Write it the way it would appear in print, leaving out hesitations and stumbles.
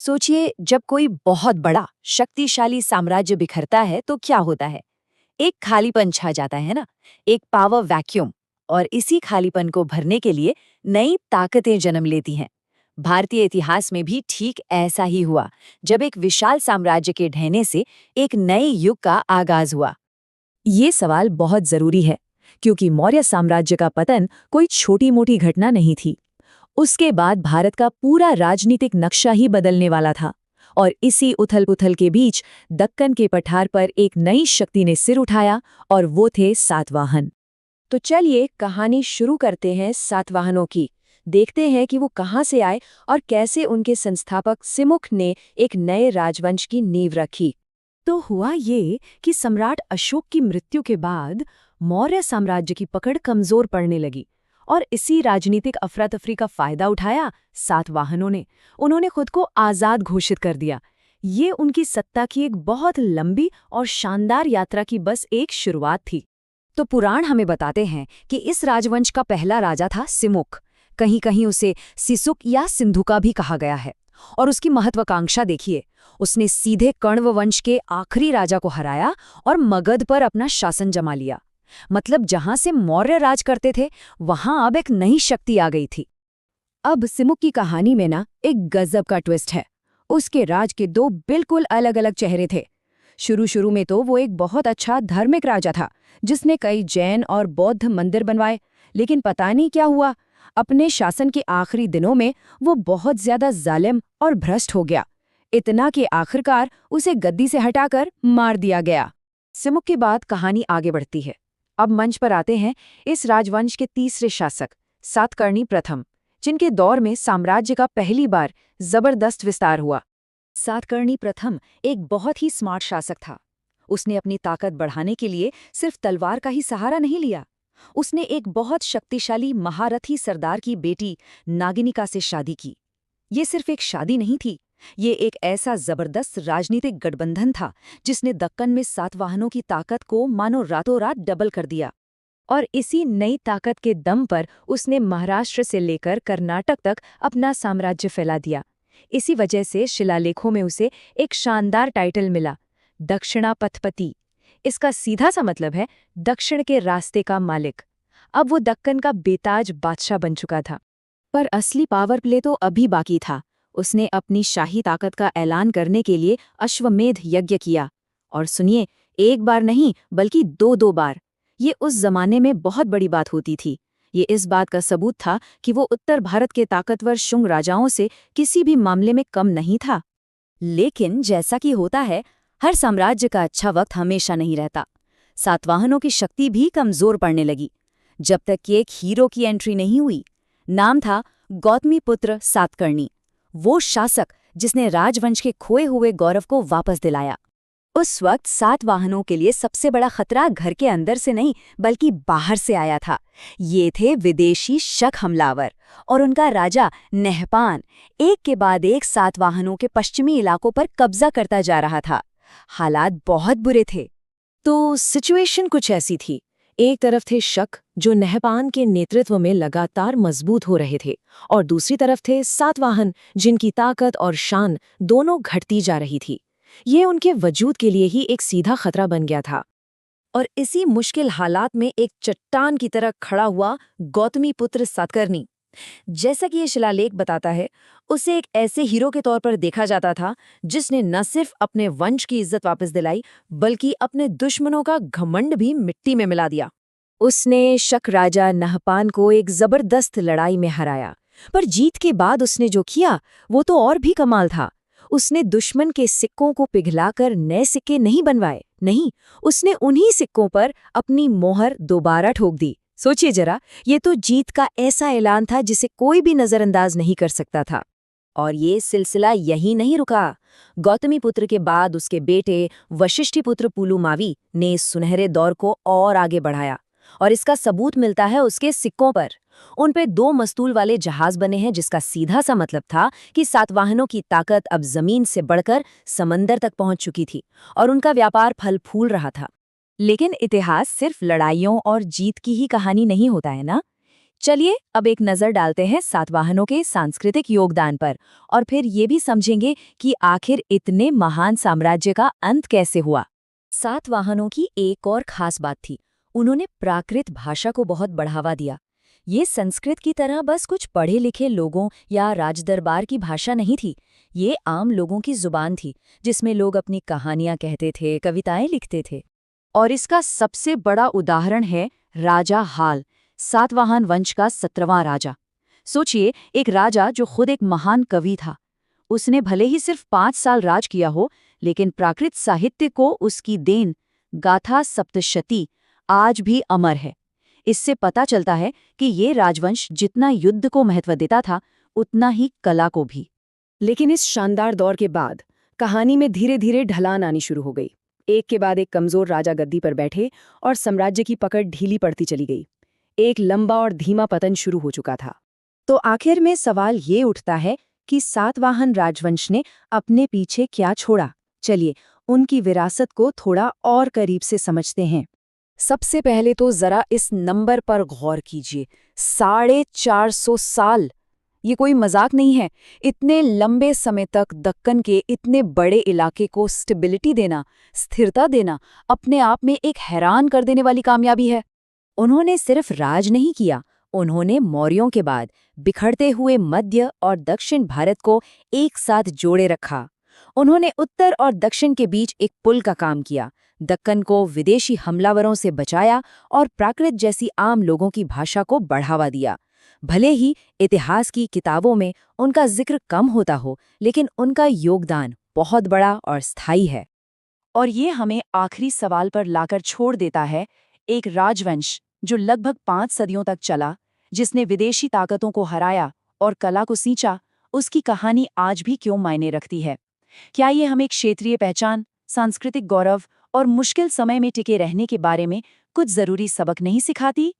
सोचिए, जब कोई बहुत बड़ा शक्तिशाली साम्राज्य बिखरता है तो क्या होता है। एक खालीपन छा जाता है ना। एक पावर वैक्यूम। और इसी खालीपन को भरने के लिए नई ताकतें जन्म लेती हैं। भारतीय इतिहास में भी ठीक ऐसा ही हुआ, जब एक विशाल साम्राज्य के ढहने से एक नए युग का आगाज हुआ। ये सवाल बहुत जरूरी है, क्योंकि मौर्य साम्राज्य का पतन कोई छोटी मोटी घटना नहीं थी। उसके बाद भारत का पूरा राजनीतिक नक्शा ही बदलने वाला था। और इसी उथल-पुथल के बीच दक्कन के पठार पर एक नई शक्ति ने सिर उठाया, और वो थे सातवाहन। तो चलिए कहानी शुरू करते हैं सातवाहनों की। देखते हैं कि वो कहाँ से आए और कैसे उनके संस्थापक सिमुख ने एक नए राजवंश की नींव रखी। तो हुआ ये कि सम्राट अशोक की मृत्यु के बाद मौर्य साम्राज्य की पकड़ कमजोर पड़ने लगी। और इसी राजनीतिक अफरा-तफरी का फायदा उठाया सातवाहनों ने। उन्होंने खुद को आजाद घोषित कर दिया। ये उनकी सत्ता की एक बहुत लंबी और शानदार यात्रा की बस एक शुरुआत थी। तो पुराण हमें बताते हैं कि इस राजवंश का पहला राजा था सिमुख। कहीं कहीं उसे सिसुक या सिंधुका भी कहा गया है। और उसकी महत्वाकांक्षा देखिए, उसने सीधे कण्व वंश के आखिरी राजा को हराया और मगध पर अपना शासन जमा लिया। मतलब जहां से मौर्य राज करते थे, वहां अब एक नई शक्ति आ गई थी। अब सिमुक की कहानी में ना एक गजब का ट्विस्ट है। उसके राज के दो बिल्कुल अलग अलग चेहरे थे। शुरू शुरू में तो वो एक बहुत अच्छा धार्मिक राजा था, जिसने कई जैन और बौद्ध मंदिर बनवाए। लेकिन पता नहीं क्या हुआ, अपने शासन के आखिरी दिनों में वो बहुत ज्यादा जालिम और भ्रष्ट हो गया। इतना कि आखिरकार उसे गद्दी से हटाकर मार दिया गया। सिमुक के बाद कहानी आगे बढ़ती है। अब मंच पर आते हैं इस राजवंश के तीसरे शासक, सातकर्णी प्रथम, जिनके दौर में साम्राज्य का पहली बार जबरदस्त विस्तार हुआ। सातकर्णी प्रथम एक बहुत ही स्मार्ट शासक था। उसने अपनी ताकत बढ़ाने के लिए सिर्फ तलवार का ही सहारा नहीं लिया। उसने एक बहुत शक्तिशाली महारथी सरदार की बेटी नागिनिका से शादी की। ये सिर्फ एक शादी नहीं थी, ये एक ऐसा जबरदस्त राजनीतिक गठबंधन था जिसने दक्कन में सातवाहनों की ताकत को मानो रातों रात डबल कर दिया। और इसी नई ताकत के दम पर उसने महाराष्ट्र से लेकर कर्नाटक तक अपना साम्राज्य फैला दिया। इसी वजह से शिलालेखों में उसे एक शानदार टाइटल मिला, दक्षिणापथपति। इसका सीधा सा मतलब है दक्षिण के रास्ते का मालिक। अब वो दक्कन का बेताज बादशाह बन चुका था। पर असली पावर प्ले तो अभी बाकी था। उसने अपनी शाही ताकत का ऐलान करने के लिए अश्वमेध यज्ञ किया। और सुनिए, एक बार नहीं बल्कि दो दो बार। ये उस जमाने में बहुत बड़ी बात होती थी। ये इस बात का सबूत था कि वो उत्तर भारत के ताकतवर शुंग राजाओं से किसी भी मामले में कम नहीं था। लेकिन जैसा कि होता है, हर साम्राज्य का अच्छा वक्त हमेशा नहीं रहता। सातवाहनों की शक्ति भी कमजोर पड़ने लगी, जब तक कि एक हीरो की एंट्री नहीं हुई। नाम था गौतमीपुत्र सातकर्णी, वो शासक जिसने राजवंश के खोए हुए गौरव को वापस दिलाया। उस वक्त सातवाहनों के लिए सबसे बड़ा खतरा घर के अंदर से नहीं बल्कि बाहर से आया था। ये थे विदेशी शक हमलावर और उनका राजा नहपान, एक के बाद एक सातवाहनों के पश्चिमी इलाकों पर कब्जा करता जा रहा था। हालात बहुत बुरे थे। तो सिचुएशन कुछ ऐसी थी। एक तरफ थे शक, जो नहपान के नेतृत्व में लगातार मजबूत हो रहे थे, और दूसरी तरफ थे सातवाहन, जिनकी ताकत और शान दोनों घटती जा रही थी। ये उनके वजूद के लिए ही एक सीधा खतरा बन गया था। और इसी मुश्किल हालात में एक चट्टान की तरह खड़ा हुआ गौतमीपुत्र सातकर्णी। जैसा कि ये शिलालेख बताता है, उसे एक ऐसे हीरो के तौर पर देखा जाता था जिसने न सिर्फ अपने वंश की इज्जत वापस दिलाई, बल्कि अपने दुश्मनों का घमंड भी मिट्टी में मिला दिया। उसने शक राजा नहपान को एक जबरदस्त लड़ाई में हराया। पर जीत के बाद उसने जो किया, वो तो और भी कमाल था। उसने दुश्मन के सिक्कों को पिघलाकर नए सिक्के नहीं बनवाए, नहीं, उसने उन्हीं सिक्कों पर अपनी मोहर दोबारा ठोक दी। सोचिए जरा, ये तो जीत का ऐसा ऐलान था जिसे कोई भी नजरअंदाज नहीं कर सकता था। और ये सिलसिला यहीं नहीं रुका। गौतमीपुत्र के बाद उसके बेटे वशिष्ठिपुत्र पुलुमावी ने इस सुनहरे दौर को और आगे बढ़ाया। और इसका सबूत मिलता है उसके सिक्कों पर। उन पे दो मस्तूल वाले जहाज बने हैं, जिसका सीधा सा मतलब था कि सातवाहनों की ताकत अब जमीन से बढ़कर समंदर तक पहुंच चुकी थी और उनका व्यापार फल फूल रहा था। लेकिन इतिहास सिर्फ लड़ाइयों और जीत की ही कहानी नहीं होता है ना। चलिए अब एक नजर डालते हैं सातवाहनों के सांस्कृतिक योगदान पर और फिर ये भी समझेंगे कि आखिर इतने महान साम्राज्य का अंत कैसे हुआ। सातवाहनों की एक और खास बात थी, उन्होंने प्राकृत भाषा को बहुत बढ़ावा दिया। ये संस्कृत की तरह बस कुछ पढ़े लिखे लोगों या राजदरबार की भाषा नहीं थी, ये आम लोगों की जुबान थी, जिसमें लोग अपनी कहानियां कहते थे, कविताएं लिखते थे। और इसका सबसे बड़ा उदाहरण है राजा हाल, सातवाहन वंश का 17वां राजा। सोचिए, एक राजा जो खुद एक महान कवि था। उसने भले ही सिर्फ 5 साल राज किया हो, लेकिन प्राकृत साहित्य को उसकी देन गाथा सप्तशती आज भी अमर है। इससे पता चलता है कि ये राजवंश जितना युद्ध को महत्व देता था, उतना ही कला को भी। लेकिन इस शानदार दौर के बाद कहानी में धीरे धीरे ढलान आनी शुरू हो गई। एक के बाद एक कमजोर राजा गद्दी पर बैठे और साम्राज्य की पकड़ ढीली पड़ती चली गई। एक लंबा और धीमा पतन शुरू हो चुका था। तो आखिर में सवाल ये उठता है कि सातवाहन राजवंश ने अपने पीछे क्या छोड़ा। चलिए उनकी विरासत को थोड़ा और करीब से समझते हैं। सबसे पहले तो जरा इस नंबर पर गौर कीजिए, 450 साल। ये कोई मजाक नहीं है। इतने लंबे समय तक दक्कन के इतने बड़े इलाके को स्टेबिलिटी देना, स्थिरता देना, अपने आप में एक हैरान कर देने वाली कामयाबी है। उन्होंने सिर्फ राज नहीं किया, उन्होंने मौर्यों के बाद बिखरते हुए मध्य और दक्षिण भारत को एक साथ जोड़े रखा। उन्होंने उत्तर और दक्षिण के बीच एक पुल का काम किया, दक्कन को विदेशी हमलावरों से बचाया और प्राकृत जैसी आम लोगों की भाषा को बढ़ावा दिया। भले ही इतिहास की किताबों में उनका जिक्र कम होता हो, लेकिन उनका योगदान बहुत बड़ा और स्थायी है। और ये हमें आखिरी सवाल पर लाकर छोड़ देता है, एक राजवंश जो लगभग 5 सदियों तक चला, जिसने विदेशी ताकतों को हराया और कला को सींचा, उसकी कहानी आज भी क्यों मायने रखती है? क्या ये हमें क्षेत्रीय पहचान, सांस्कृतिक गौरव और मुश्किल समय में टिके रहने के बारे में कुछ जरूरी सबक नहीं सिखाती?